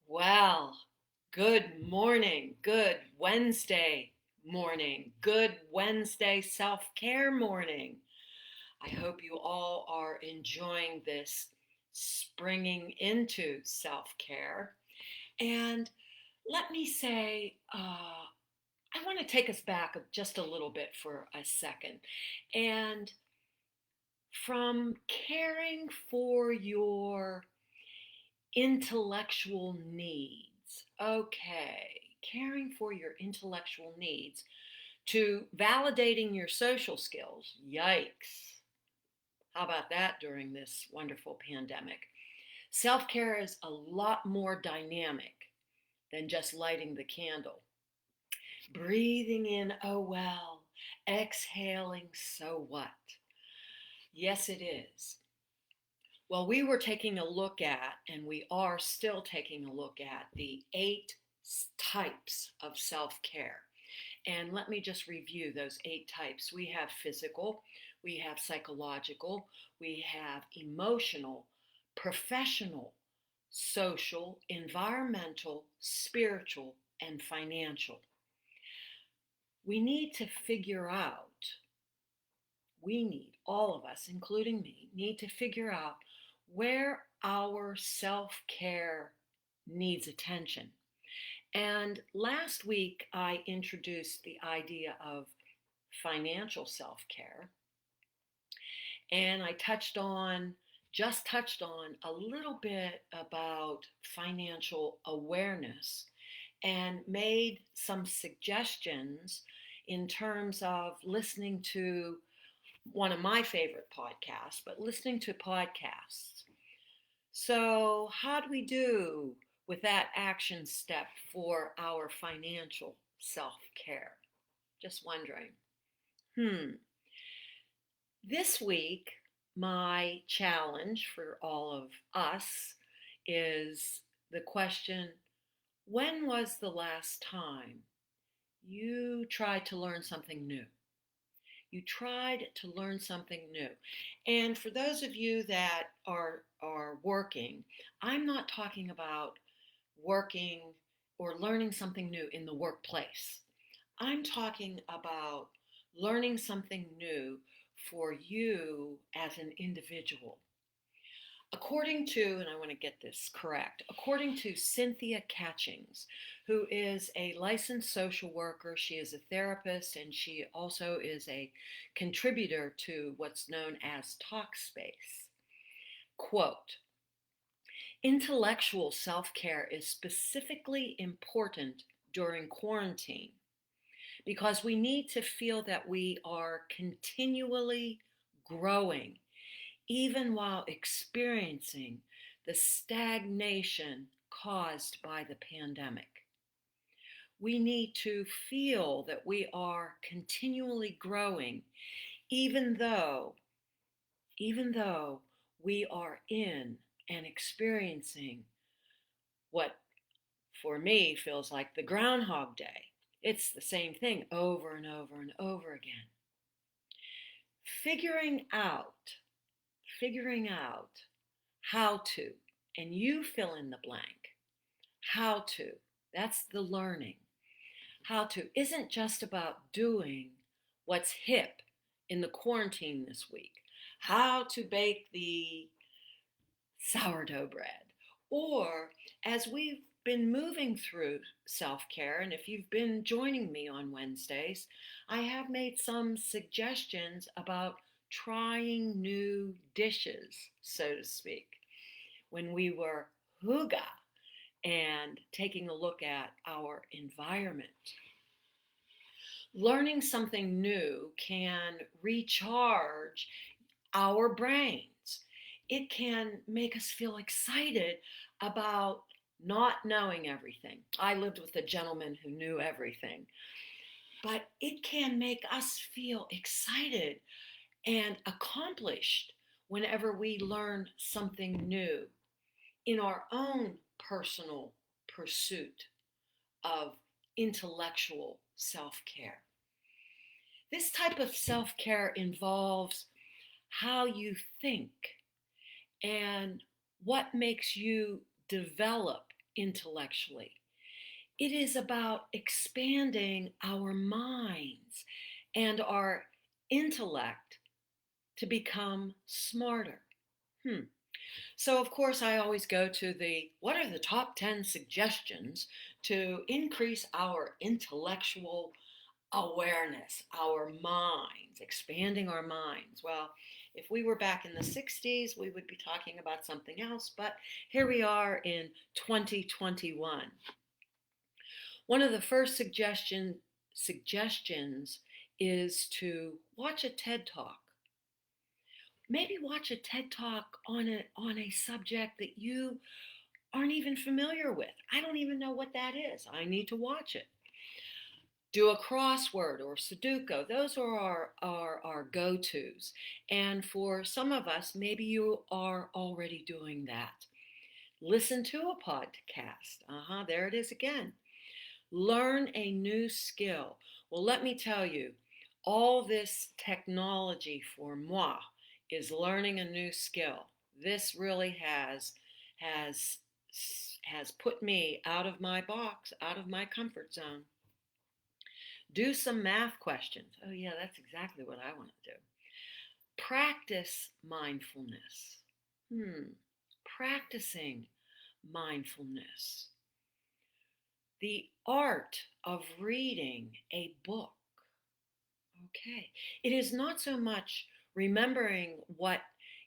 Well, good morning, good Wednesday morning, good Wednesday self-care morning. I hope you all are enjoying this springing into self-care. And let me say, I want to take us back just a little bit for a second. And from caring for your intellectual needs. Okay, caring for your intellectual needs to validating your social skills. Yikes. How about that during this wonderful pandemic? Self care is a lot more dynamic than just lighting the candle. Breathing in, oh well, exhaling, so what? Yes, it is. Well, we were taking a look at, and we are still taking a look at, the 8 types of self care. And let me just review those 8 types. We have physical, we have psychological, we have emotional, professional, social, environmental, spiritual, and financial. We need to figure out, all of us, including me, need to figure out where our self care needs attention. And last week, I introduced the idea of financial self care, and I touched on a little bit about financial awareness and made some suggestions in terms of listening to one of my favorite podcasts, but listening to podcasts. So, how do we do with that action step for our financial self care? Just wondering. Hmm. This week, my challenge for all of us is the question: when was the last time you tried to learn something new? You tried to learn something new. And for those of you that are working, I'm not talking about working or learning something new in the workplace. I'm talking about learning something new for you as an individual. According to, and I want to get this correct, according to Cynthia Catchings, who is a licensed social worker, she is a therapist, and she also is a contributor to what's known as Talkspace. Quote, intellectual self-care is specifically important during quarantine because we need to feel that we are continually growing even while experiencing the stagnation caused by the pandemic. We need to feel that we are continually growing even though we are in and experiencing what for me feels like the Groundhog Day. It's the same thing over and over and over again. Figuring out figuring out how to, and you fill in the blank, how to, that's the learning. How to isn't just about doing what's hip in the quarantine this week. How to bake the sourdough bread. Or as we've been moving through self-care, and if you've been joining me on Wednesdays, I have made some suggestions about trying new dishes, so to speak, when we were hygge and taking a look at our environment. Learning something new can recharge our brains. It can make us feel excited about not knowing everything. I lived with a gentleman who knew everything, but it can make us feel excited and accomplished whenever we learn something new in our own personal pursuit of intellectual self-care. This type of self-care involves how you think and what makes you develop intellectually. It is about expanding our minds and our intellect to become smarter. So, of course, I always go to what are the top 10 suggestions to increase our intellectual awareness, our minds, expanding our minds? Well, if we were back in the 60s, we would be talking about something else, but here we are in 2021. One of the first suggestions is to watch a TED Talk. Maybe watch a TED Talk on a subject that you aren't even familiar with. I don't even know what that is. I need to watch it. Do a crossword or Sudoku. Those are our go-tos. And for some of us, maybe you are already doing that. Listen to a podcast. There it is again. Learn a new skill. Well, let me tell you, all this technology for moi is learning a new skill. This really has put me out of my box, out of my comfort zone. Do some math questions. Oh yeah, that's exactly what I want to do. Practice mindfulness. Practicing mindfulness. The art of reading a book. Okay. It is not so much remembering what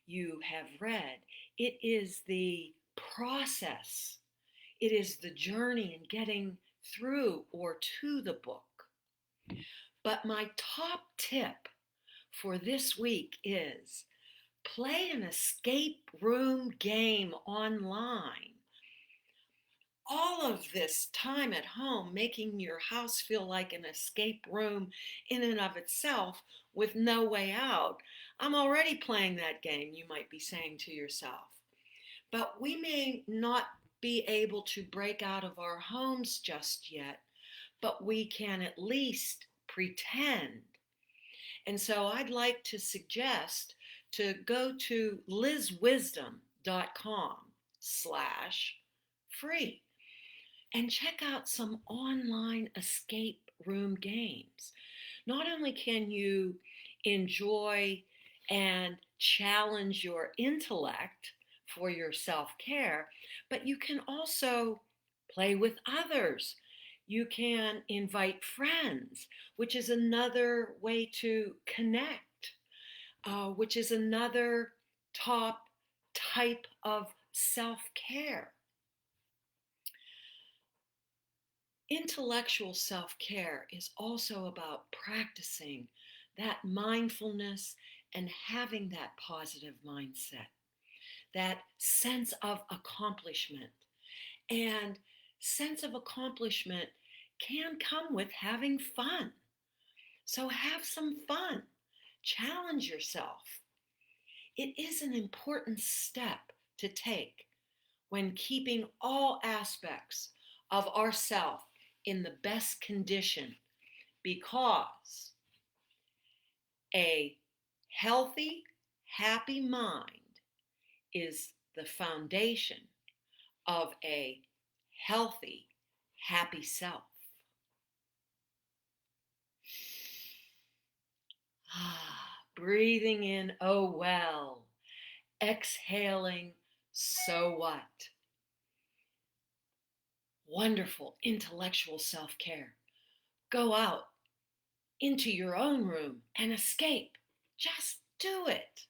you have read, it is the process, it is the journey in getting through or to the book. But my top tip for this week is play an escape room game online. All of this time at home, making your house feel like an escape room in and of itself with no way out. I'm already playing that game, you might be saying to yourself. But we may not be able to break out of our homes just yet, but we can at least pretend. And so I'd like to suggest to go to lizwisdom.com/free and check out some online escape room games. Not only can you enjoy and challenge your intellect for your self-care, but you can also play with others. You can invite friends, which is another way to connect, which is another top type of self-care. Intellectual self-care is also about practicing that mindfulness and having that positive mindset, that sense of accomplishment. And sense of accomplishment can come with having fun. So have some fun. Challenge yourself. It is an important step to take when keeping all aspects of ourself in the best condition, because a healthy, happy mind is the foundation of a healthy, happy self. Breathing in, oh well. Exhaling, so what? Wonderful intellectual self-care. Go out into your own room and escape. Just do it.